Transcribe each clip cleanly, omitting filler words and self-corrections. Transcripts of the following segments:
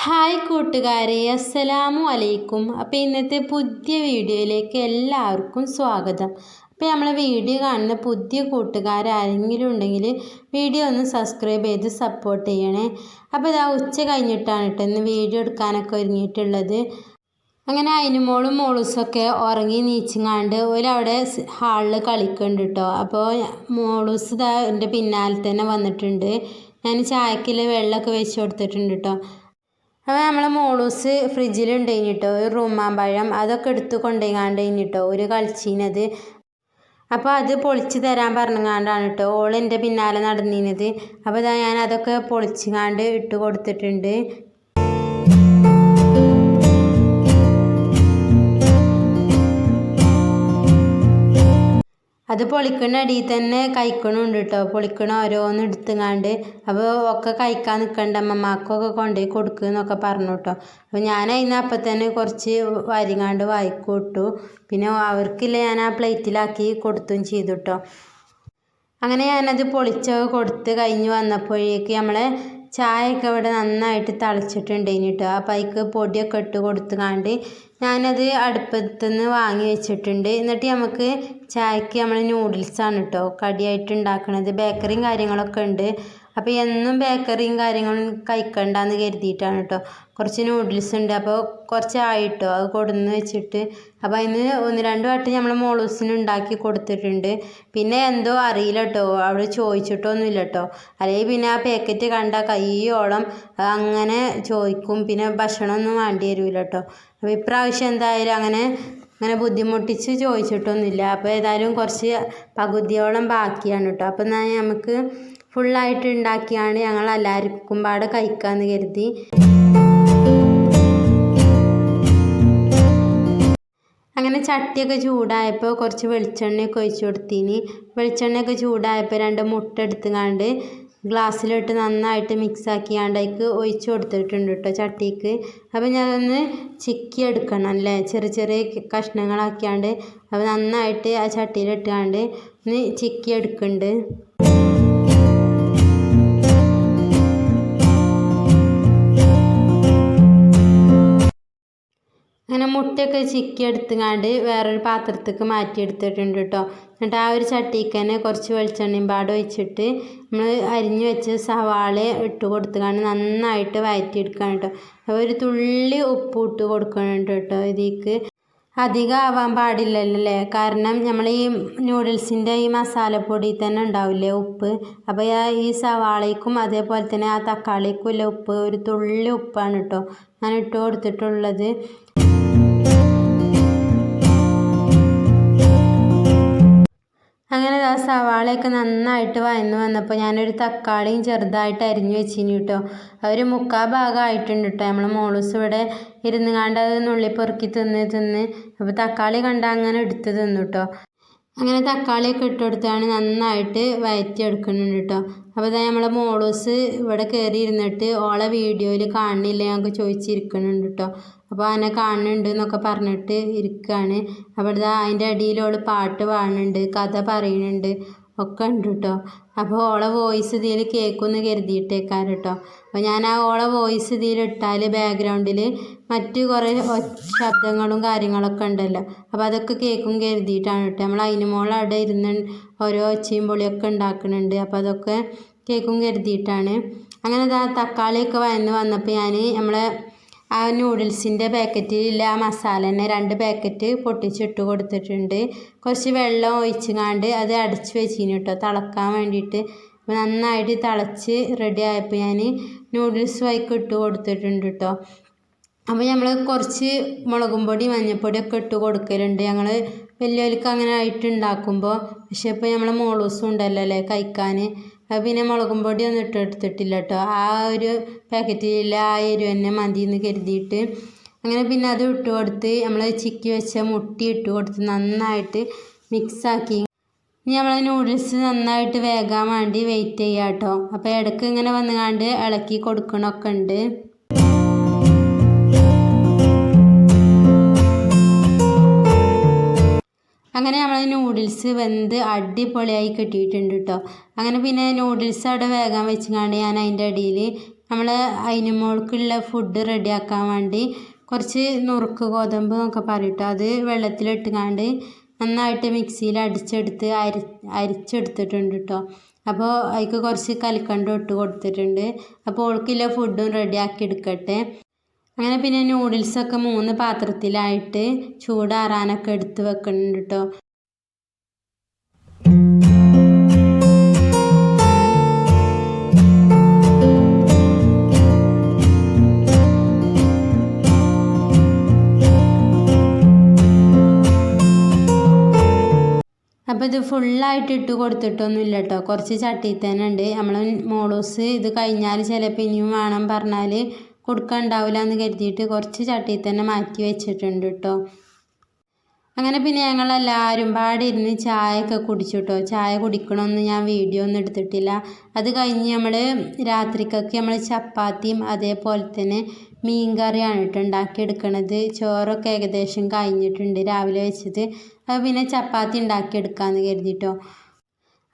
Hi കൂട്ടുകാരെ, അസ്സലാമു അലൈക്കും. അപ്പോൾ ഇന്നത്തെ പുതിയ വീഡിയോയിലേക്ക് എല്ലാവർക്കും സ്വാഗതം. അപ്പോൾ നമ്മളെ വീഡിയോ കാണുന്ന പുതിയ കൂട്ടുകാരെങ്കിലും ഉണ്ടെങ്കിൽ വീഡിയോ ഒന്ന് സബ്സ്ക്രൈബ് ചെയ്ത് സപ്പോർട്ട് ചെയ്യണേ. അപ്പോൾ ഇതാ ഉച്ച കഴിഞ്ഞിട്ടാണ് കേട്ടോ ഇന്ന് വീഡിയോ എടുക്കാനൊക്കെ ഒരുങ്ങിയിട്ടുള്ളത്. അങ്ങനെ അതിനുമോളും മോളൂസൊക്കെ ഉറങ്ങി നീച്ചിങ്ങാണ്ട് ഓരവിടെ ഹാളിൽ കളിക്കുന്നുണ്ട് കേട്ടോ. അപ്പോൾ മോളൂസ് ഇതാ എൻ്റെ പിന്നാലെ തന്നെ വന്നിട്ടുണ്ട്. ഞാൻ ചായക്കുള്ള വെള്ളമൊക്കെ വെച്ച് കൊടുത്തിട്ടുണ്ട് കേട്ടോ. അപ്പോൾ നമ്മളെ മോളൂസ് ഫ്രിഡ്ജിലുണ്ട് കഴിഞ്ഞിട്ടോ ഒരു റുമാമ്പഴം അതൊക്കെ എടുത്ത് കൊണ്ടുപോയിങ്ങാണ്ട് കഴിഞ്ഞിട്ടോ ഒരു കളിച്ചീനത്. അപ്പോൾ അത് പൊളിച്ച് തരാൻ പറഞ്ഞങ്ങാണ്ടാണ് കേട്ടോ ഓൾ എൻ്റെ പിന്നാലെ നടന്നിരുന്നത്. അപ്പോൾ ഇതാ ഞാൻ അതൊക്കെ പൊളിച്ചുങ്ങാണ്ട് ഇട്ട് കൊടുത്തിട്ടുണ്ട്. അത് പൊളിക്കണ അടിയിൽ തന്നെ കഴിക്കണമുണ്ട് കേട്ടോ. പൊളിക്കണ ഓരോന്ന് എടുത്തുങ്ങാണ്ട് അപ്പോൾ ഒക്കെ കഴിക്കാൻ നിൽക്കണ്ട, അമ്മമാർക്കൊക്കെ കൊണ്ടുപോയി കൊടുക്കുക എന്നൊക്കെ പറഞ്ഞു കേട്ടോ. അപ്പോൾ ഞാൻ അതിന് അപ്പം തന്നെ കുറച്ച് വരിങ്ങാണ്ട് വായിക്കൊട്ടു. പിന്നെ അവർക്കില്ല ഞാൻ ആ പ്ലേറ്റിലാക്കി കൊടുത്തും ചെയ്തു കേട്ടോ. അങ്ങനെ ഞാനത് പൊളിച്ചൊക്കെ കൊടുത്ത് കഴിഞ്ഞ് വന്നപ്പോഴേക്ക് നമ്മളെ ചായയൊക്കെ ഇവിടെ നന്നായിട്ട് തിളച്ചിട്ടുണ്ട് കേട്ടോ. അപ്പോൾ അതിക്ക് പൊടിയൊക്കെ ഇട്ട് കൊടുത്തുകൊണ്ട് ഞാനത് അടുപ്പത്തുനിന്ന് വാങ്ങി വെച്ചിട്ടുണ്ട്. എന്നിട്ട് നമുക്ക് ചായക്ക് നമ്മൾ നൂഡിൽസാണ് കേട്ടോ കടിയായിട്ട് ഉണ്ടാക്കുന്നത്. ബേക്കറിയും കാര്യങ്ങളൊക്കെ ഉണ്ട്. അപ്പോൾ എന്നും ബേക്കറിയും കാര്യങ്ങളും കഴിക്കണ്ടെന്ന് കരുതിയിട്ടാണ് കേട്ടോ. കുറച്ച് നൂഡിൽസ് ഉണ്ട്, അപ്പോൾ കുറച്ചായിട്ടോ അത് കൊടുന്ന് വെച്ചിട്ട്. അപ്പോൾ അതിന് 1-2 വട്ടം നമ്മൾ മോളൂസിന് ഉണ്ടാക്കി കൊടുത്തിട്ടുണ്ട്. പിന്നെ എന്തോ അറിയില്ല കേട്ടോ, അവിടെ ചോദിച്ചിട്ടൊന്നുമില്ല കേട്ടോ. അല്ലെങ്കിൽ പിന്നെ ആ പാക്കറ്റ് കണ്ട കയ്യോളം അങ്ങനെ ചോദിക്കും, പിന്നെ ഭക്ഷണമൊന്നും വേണ്ടി വരില്ല കേട്ടോ. അപ്പോൾ ഇപ്രാവശ്യം എന്തായാലും അങ്ങനെ ബുദ്ധിമുട്ടിച്ച് ചോദിച്ചിട്ടൊന്നുമില്ല. അപ്പോൾ ഏതായാലും കുറച്ച് പകുതിയോളം ബാക്കിയാണ് കേട്ടോ. അപ്പോൾ എന്നാൽ നമുക്ക് ഫുള്ളായിട്ട് ഉണ്ടാക്കിയാണ് ഞങ്ങൾ എല്ലാവർക്കും പാടെ കഴിക്കാമെന്ന് കരുതി. അങ്ങനെ ചട്ടിയൊക്കെ ചൂടായപ്പോൾ കുറച്ച് വെളിച്ചെണ്ണയൊക്കെ ഒഴിച്ച് കൊടുത്തിന്. വെളിച്ചെണ്ണയൊക്കെ ചൂടായപ്പോൾ 2 മുട്ട എടുത്തുകൊണ്ട് ഗ്ലാസ്സിലിട്ട് നന്നായിട്ട് മിക്സാക്കിയാണ്ട് അതിക്ക് ഒഴിച്ച് കൊടുത്തിട്ടുണ്ട് കേട്ടോ ചട്ടിക്ക്. അപ്പോൾ ഞാനൊന്ന് ചിക്കി എടുക്കണം അല്ലേ, ചെറിയ കഷ്ണങ്ങളാക്കിയാണ്ട്. അപ്പോൾ നന്നായിട്ട് ആ ചട്ടിയിലിട്ടാണ്ട് ഒന്ന് ചിക്കി എടുക്കുന്നുണ്ട്. അങ്ങനെ മുട്ടയൊക്കെ ചിക്കി എടുത്തുകൊണ്ട് വേറൊരു പാത്രത്തേക്ക് മാറ്റിയെടുത്തിട്ടുണ്ട് കേട്ടോ. എന്നിട്ട് ആ ഒരു ചട്ടിക്ക് തന്നെ കുറച്ച് വെളിച്ചെണ്ണയും പാടെ ഒഴിച്ചിട്ട് നമ്മൾ അരിഞ്ഞു വെച്ച് സവാള ഇട്ട് കൊടുത്തുകൊണ്ട് നന്നായിട്ട് വഴറ്റിയെടുക്കണം കേട്ടോ. അപ്പോൾ ഒരു തുള്ളി ഉപ്പ് ഇട്ട് കൊടുക്കുന്നുണ്ട് കേട്ടോ. ഇതിലേക്ക് അധികം ആവാൻ പാടില്ലല്ലോ അല്ലേ, കാരണം നമ്മൾ ഈ നൂഡിൽസിൻ്റെ ഈ മസാലപ്പൊടി തന്നെ ഉണ്ടാവില്ലേ ഉപ്പ്. അപ്പോൾ ഈ സവാളയ്ക്കും അതേപോലെ തന്നെ ആ തക്കാളിക്കും ഉള്ള ഉപ്പ് ഒരു തുള്ളി ഉപ്പാണ് കേട്ടോ ഞാൻ ഇട്ട് കൊടുത്തിട്ടുള്ളത്. അങ്ങനെ ആ സവാളയൊക്കെ നന്നായിട്ട് വഴന്ന് വന്നപ്പോൾ ഞാനൊരു തക്കാളിയും ചെറുതായിട്ട് അരിഞ്ഞു വെച്ചിന് കേട്ടോ. ഒരു 3/4 ഭാഗമായിട്ടുണ്ട് കേട്ടോ. നമ്മൾ മോളൂസ് ഇവിടെ ഇരുന്നുകൊണ്ട് അത് നുള്ളി പെറുക്കി തിന്ന് അപ്പോൾ തക്കാളി കണ്ട അങ്ങനെ എടുത്ത് തിന്നു കേട്ടോ. അങ്ങനെ തക്കാളിയൊക്കെ ഇട്ട് കൊടുത്താണ് നന്നായിട്ട് വഴറ്റിയെടുക്കുന്നുണ്ട് കേട്ടോ. അപ്പോൾ ഇതാ നമ്മളെ മോളൂസ് ഇവിടെ കയറി ഇരുന്നിട്ട് ഓളെ വീഡിയോയിൽ കാണുന്നില്ല ഞങ്ങൾക്ക് ചോദിച്ചിരിക്കുന്നുണ്ട് കേട്ടോ. അപ്പോൾ അതിനെ കാണുന്നുണ്ട് എന്നൊക്കെ പറഞ്ഞിട്ട് ഇരിക്കുകയാണ്. അപ്പോൾ ഇതാ അതിൻ്റെ അടിയിൽ ഓൾ പാട്ട് പാടുന്നുണ്ട്, കഥ പറയുന്നുണ്ട് ഒക്കെ ഉണ്ട് കേട്ടോ. അപ്പോൾ ഓളെ വോയിസ് ഇതിൽ കേൾക്കുമെന്ന് കരുതിയിട്ടേക്കാറ് കേട്ടോ. അപ്പോൾ ഞാൻ ആ ഓളെ വോയിസ് ഇതിലിട്ടാൽ ബാക്ക്ഗ്രൗണ്ടിൽ മറ്റ് കുറേ ശബ്ദങ്ങളും കാര്യങ്ങളൊക്കെ ഉണ്ടല്ലോ, അപ്പോൾ അതൊക്കെ കേൾക്കും കരുതിയിട്ടാണ് കേട്ടോ. നമ്മൾ അതിന് മോളെ അവിടെ ഇരുന്ന് ഓരോ ഒച്ചയും പൊളിയൊക്കെ ഉണ്ടാക്കുന്നുണ്ട്, അപ്പോൾ അതൊക്കെ കേൾക്കും കരുതിയിട്ടാണ്. അങ്ങനെ തക്കാളിയൊക്കെ വഴന്ന് വന്നപ്പോൾ ഞാൻ നമ്മളെ ആ നൂഡിൽസിൻ്റെ പാക്കറ്റിലുള്ള ആ മസാല തന്നെ 2 പാക്കറ്റ് പൊട്ടിച്ചിട്ട് കൊടുത്തിട്ടുണ്ട്. കുറച്ച് വെള്ളം ഒഴിച്ചുകൊണ്ട് അത് അടച്ച് വെച്ചിന് കേട്ടോ തിളക്കാൻ വേണ്ടിയിട്ട്. അപ്പോൾ നന്നായിട്ട് തിളച്ച് റെഡി ആയപ്പോൾ ഞാൻ നൂഡിൽസ് വൈക്ക് ഇട്ട് കൊടുത്തിട്ടുണ്ട് കേട്ടോ. അപ്പോൾ നമ്മൾ കുറച്ച് മുളകും പൊടി മഞ്ഞൾപ്പൊടിയൊക്കെ ഇട്ട് കൊടുക്കലുണ്ട് ഞങ്ങൾ വലിയവർക്ക് അങ്ങനെ ആയിട്ട് ഉണ്ടാക്കുമ്പോൾ. പക്ഷേ ഇപ്പോൾ നമ്മളെ മോളൂസും ഉണ്ടല്ലോ അല്ലേ കഴിക്കാൻ, പിന്നെ മുളകും പൊടി ഒന്നും ഇട്ടെടുത്തിട്ടില്ല കേട്ടോ. ആ ഒരു പാക്കറ്റിൽ ആ എരിവ് തന്നെ മതി എന്ന് കരുതിയിട്ട് അങ്ങനെ പിന്നെ അത് ഇട്ട് കൊടുത്ത് നമ്മൾ ചിക്കി വെച്ച മുട്ടി ഇട്ട് കൊടുത്ത് നന്നായിട്ട് മിക്സാക്കി. ഇനി നമ്മൾ നൂഡിൽസ് നന്നായിട്ട് വേകാൻ വേണ്ടി വെയിറ്റ് ചെയ്യാം കേട്ടോ. അപ്പോൾ ഇടയ്ക്ക് ഇങ്ങനെ വന്നുകൊണ്ട് ഇളക്കി കൊടുക്കണമൊക്കെ ഉണ്ട്. അങ്ങനെ നമ്മൾ നൂഡിൽസ് വെന്ത് അടിപൊളിയായി കിട്ടിയിട്ടുണ്ട് കേട്ടോ. അങ്ങനെ പിന്നെ നൂഡിൽസ് അവിടെ വേഗം വെച്ചുകൊണ്ട് ഞാൻ അതിൻ്റെ അടിയിൽ നമ്മൾ അതിന് മോൾക്കുള്ള ഫുഡ് റെഡിയാക്കാൻ വേണ്ടി കുറച്ച് നുറുക്ക് ഗോതമ്പ് എന്നൊക്കെ പറയട്ടോ, അത് വെള്ളത്തിലിട്ടുകാണ്ട് നന്നായിട്ട് മിക്സിയിൽ അരിച്ചെടുത്തിട്ടുണ്ട് കേട്ടോ. അപ്പോൾ അതിക്ക് കുറച്ച് കൽക്കണ്ടം ഇട്ട് കൊടുത്തിട്ടുണ്ട്. അപ്പോൾ ഓൾക്കുള്ള ഫുഡും റെഡിയാക്കി എടുക്കട്ടെ. അങ്ങനെ പിന്നെ നൂഡിൽസൊക്കെ 3 പാത്രത്തിലായിട്ട് ചൂടാറാനൊക്കെ എടുത്ത് വെക്കുന്നുണ്ട് കേട്ടോ. അപ്പോൾ ഇത് ഫുള്ളായിട്ട് ഇട്ട് കൊടുത്തിട്ടൊന്നുമില്ല കേട്ടോ, കുറച്ച് ചട്ടിയിൽ തന്നെ ഉണ്ട്. നമ്മൾ മോളൂസ് ഇത് കഴിഞ്ഞാൽ ചിലപ്പോൾ ഇനിയും വേണം പറഞ്ഞാൽ കൊടുക്കാനുണ്ടാവില്ല എന്ന് കരുതിയിട്ട് കുറച്ച് ചട്ടിയിൽ തന്നെ മാറ്റി വെച്ചിട്ടുണ്ട് കേട്ടോ. അങ്ങനെ പിന്നെ ഞങ്ങളെല്ലാവരും പാടെ ഇരുന്ന് ചായയൊക്കെ കുടിച്ചു കേട്ടോ. ചായ കുടിക്കണമെന്ന് ഞാൻ വീഡിയോ ഒന്നും എടുത്തിട്ടില്ല. അത് കഴിഞ്ഞ് നമ്മൾ രാത്രിക്കൊക്കെ നമ്മൾ ചപ്പാത്തിയും അതേപോലെ തന്നെ മീൻ കറിയാണ് കേട്ടോ ഉണ്ടാക്കിയെടുക്കണത്. ചോറൊക്കെ ഏകദേശം കഴിഞ്ഞിട്ടുണ്ട് രാവിലെ വെച്ചത്. അത് പിന്നെ ചപ്പാത്തി ഉണ്ടാക്കിയെടുക്കാമെന്ന് കരുതിട്ടോ.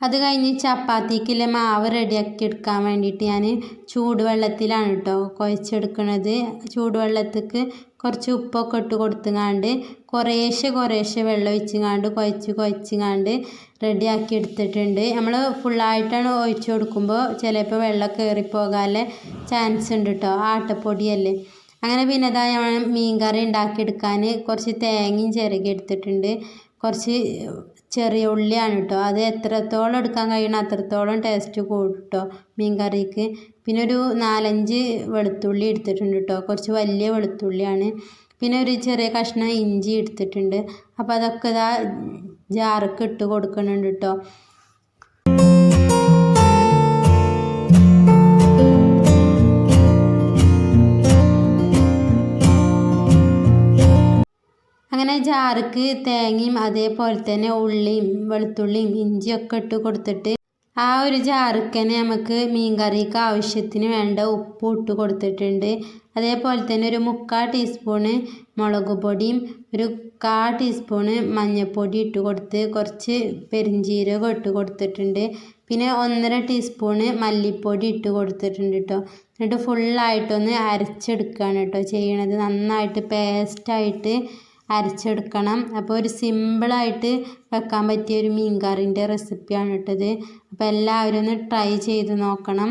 അത് കഴിഞ്ഞ് ചപ്പാത്തിക്കുള്ള മാവ് റെഡിയാക്കി എടുക്കാൻ വേണ്ടിയിട്ട് ഞാൻ ചൂടുവെള്ളത്തിലാണ് കേട്ടോ കുഴച്ചെടുക്കണത്. ചൂടുവെള്ളത്തേക്ക് കുറച്ച് ഉപ്പൊക്കെ ഇട്ട് കൊടുത്തുങ്ങാണ്ട് കുറേശ്ശെ വെള്ളം ഒഴിച്ചുങ്ങാണ്ട് കുഴച്ചുങ്ങാണ്ട് റെഡിയാക്കി എടുത്തിട്ടുണ്ട്. നമ്മൾ ഫുള്ളായിട്ടാണ് ഒഴിച്ചു കൊടുക്കുമ്പോൾ ചിലപ്പോൾ വെള്ളം കയറിപ്പോകാനുള്ള ചാൻസ് ഉണ്ട് കേട്ടോ, ആട്ടപ്പൊടിയല്ലേ. അങ്ങനെ പിന്നെ ഇതാ ഞാൻ മീൻ കറി ഉണ്ടാക്കിയെടുക്കാൻ കുറച്ച് തേങ്ങയും ചിരകി എടുത്തിട്ടുണ്ട്. കുറച്ച് ചെറിയ ഉള്ളിയാണ് കേട്ടോ, അത് എത്രത്തോളം എടുക്കാൻ കഴിയണം അത്രത്തോളം ടേസ്റ്റ് കൂടും കേട്ടോ മീൻ കറിക്ക്. പിന്നെ ഒരു 4-5 വെളുത്തുള്ളി എടുത്തിട്ടുണ്ട് കേട്ടോ, കുറച്ച് വലിയ വെളുത്തുള്ളിയാണ്. പിന്നെ ഒരു ചെറിയ കഷ്ണം ഇഞ്ചി എടുത്തിട്ടുണ്ട്. അപ്പോൾ അതൊക്കെ ഇതാ ജാർക്ക് ഇട്ട് കൊടുക്കുന്നുണ്ട് കേട്ടോ. അങ്ങനെ ജാർക്ക് തേങ്ങയും അതേപോലെ തന്നെ ഉള്ളിയും വെളുത്തുള്ളിയും ഇഞ്ചിയൊക്കെ ഇട്ട് കൊടുത്തിട്ട് ആ ഒരു ജാർക്ക് തന്നെ നമുക്ക് മീൻ കറിക്ക് ആവശ്യത്തിന് വേണ്ട ഉപ്പ് ഇട്ട് കൊടുത്തിട്ടുണ്ട്. അതേപോലെ തന്നെ ഒരു 3/4 ടീസ്പൂണ് മുളക് പൊടിയും ഒരു 1/4 ടീസ്പൂണ് മഞ്ഞൾപ്പൊടി ഇട്ട് കൊടുത്ത് കുറച്ച് പെരിഞ്ജീരകം ഇട്ട് കൊടുത്തിട്ടുണ്ട്. പിന്നെ 1.5 ടീസ്പൂണ് മല്ലിപ്പൊടി ഇട്ട് കൊടുത്തിട്ടുണ്ട് കേട്ടോ. എന്നിട്ട് ഫുള്ളായിട്ടൊന്ന് അരച്ചെടുക്കുകയാണ് കേട്ടോ ചെയ്യണത്. നന്നായിട്ട് പേസ്റ്റായിട്ട് അരച്ചെടുക്കണം. അപ്പോൾ ഒരു സിമ്പിളായിട്ട് വെക്കാൻ പറ്റിയ ഒരു മീൻ കറിൻ്റെ റെസിപ്പിയാണ് ഇട്ടത്. അപ്പോൾ എല്ലാവരും ഒന്ന് ട്രൈ ചെയ്ത് നോക്കണം.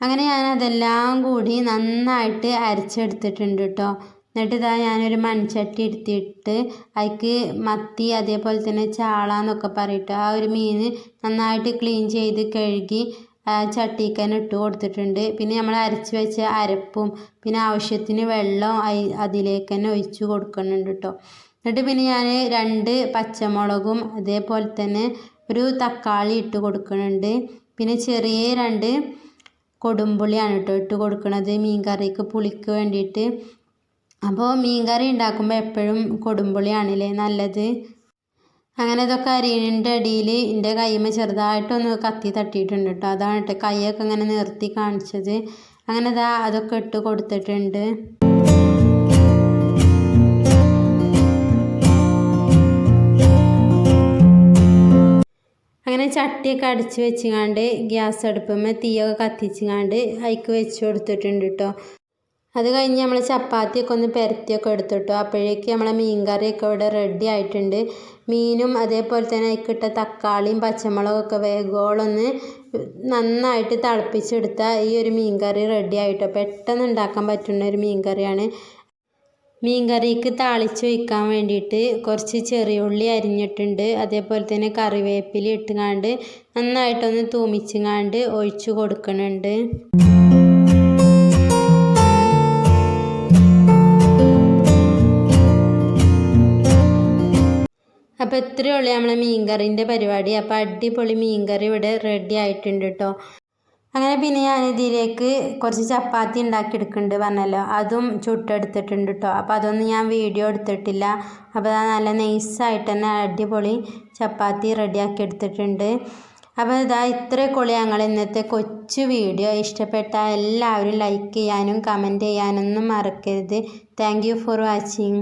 അങ്ങനെ ഞാനതെല്ലാം കൂടി നന്നായിട്ട് അരച്ചെടുത്തിട്ടുണ്ട് കേട്ടോ. എന്നിട്ട് ഇതാ ഞാനൊരു മൺചട്ടി എടുത്തിട്ട് അതിക്ക് മത്തി അതേപോലെ തന്നെ ചാള എന്നൊക്കെ പറയിട്ട് ആ ഒരു മീൻ നന്നായിട്ട് ക്ലീൻ ചെയ്ത് കഴുകി ചട്ടിക്ക് തന്നെ ഇട്ട് കൊടുത്തിട്ടുണ്ട്. പിന്നെ നമ്മൾ അരച്ച് വെച്ച അരപ്പും പിന്നെ ആവശ്യത്തിന് വെള്ളം അതിലേക്ക് തന്നെ ഒഴിച്ച് കൊടുക്കുന്നുണ്ട് കേട്ടോ. എന്നിട്ട് പിന്നെ ഞാൻ 2 പച്ചമുളകും അതേപോലെ തന്നെ ഒരു തക്കാളി ഇട്ട് കൊടുക്കുന്നുണ്ട്. പിന്നെ ചെറിയ 2 കൊടുമ്പുളിയാണ് കേട്ടോ ഇട്ട് കൊടുക്കുന്നത് മീൻ കറിക്ക് പുളിക്ക് വേണ്ടിയിട്ട്. അപ്പോൾ മീൻ കറി ഉണ്ടാക്കുമ്പോൾ എപ്പോഴും കൊടുമ്പുളിയാണല്ലേ നല്ലത്. അങ്ങനെ ഇതൊക്കെ അരിയണിൻ്റെ അടിയിൽ എൻ്റെ കൈമ ചെറുതായിട്ടൊന്ന് കത്തി തട്ടിയിട്ടുണ്ട് കേട്ടോ. അതാണ് കേട്ടോ കൈയൊക്കെ ഇങ്ങനെ നിർത്തി കാണിച്ചത്. അങ്ങനെ ഇതാ അതൊക്കെ ഇട്ട് കൊടുത്തിട്ടുണ്ട്. അങ്ങനെ ചട്ടിയൊക്കെ അടച്ച് വെച്ചുകൊണ്ട് ഗ്യാസ് അടുപ്പുമ്മേ തീയൊക്കെ കത്തിച്ചുകൊണ്ട് അതിക്ക് വെച്ച് കൊടുത്തിട്ടുണ്ട് കേട്ടോ. അത് കഴിഞ്ഞ് നമ്മൾ ചപ്പാത്തിയൊക്കെ ഒന്ന് പെരത്തിയൊക്കെ എടുത്തിട്ടു. അപ്പോഴേക്ക് നമ്മളെ മീൻ കറിയൊക്കെ ഇവിടെ റെഡി ആയിട്ടുണ്ട്. മീനും അതേപോലെ തന്നെ അതിക്കിട്ട തക്കാളിയും പച്ചമുളകൊക്കെ വേഗോളൊന്ന് നന്നായിട്ട് തിളപ്പിച്ചെടുത്താൽ ഈ ഒരു മീൻ കറി റെഡി ആയിട്ടോ. പെട്ടെന്ന് ഉണ്ടാക്കാൻ പറ്റുന്ന ഒരു മീൻ കറിയാണ്. മീൻ കറിക്ക് താളിച്ച് വയ്ക്കാൻ വേണ്ടിയിട്ട് കുറച്ച് ചെറിയ ഉള്ളി അരിഞ്ഞിട്ടുണ്ട്. അതേപോലെ തന്നെ കറിവേപ്പില ഇട്ടുകൊണ്ട് നന്നായിട്ടൊന്ന് തൂമിച്ചുകൊണ്ട് ഒഴിച്ച് കൊടുക്കുന്നുണ്ട്. അപ്പോൾ ഇത്രയേ ഉള്ളൂ നമ്മളെ മീൻ കറീൻ്റെ പരിപാടി. അപ്പോൾ അടിപൊളി മീൻ കറി ഇവിടെ റെഡി ആയിട്ടുണ്ട് കേട്ടോ. അങ്ങനെ പിന്നെ ഞാനിതിലേക്ക് കുറച്ച് ചപ്പാത്തി ഉണ്ടാക്കിയെടുക്കുന്നുണ്ട് പറഞ്ഞല്ലോ, അതും ചുട്ടെടുത്തിട്ടുണ്ട് കേട്ടോ. അപ്പോൾ അതൊന്നും ഞാൻ വീഡിയോ എടുത്തിട്ടില്ല. അപ്പോൾ അത് നല്ല നൈസായിട്ട് തന്നെ അടിപൊളി ചപ്പാത്തി റെഡിയാക്കി എടുത്തിട്ടുണ്ട്. അപ്പോൾ ഇതാ ഇത്രയൊക്കെയുള്ളൂ ഞങ്ങൾ ഇന്നത്തെ കൊച്ചു വീഡിയോ. ഇഷ്ടപ്പെട്ട എല്ലാവരും ലൈക്ക് ചെയ്യാനും കമൻറ്റ് ചെയ്യാനൊന്നും മറക്കരുത്. Thank you for watching.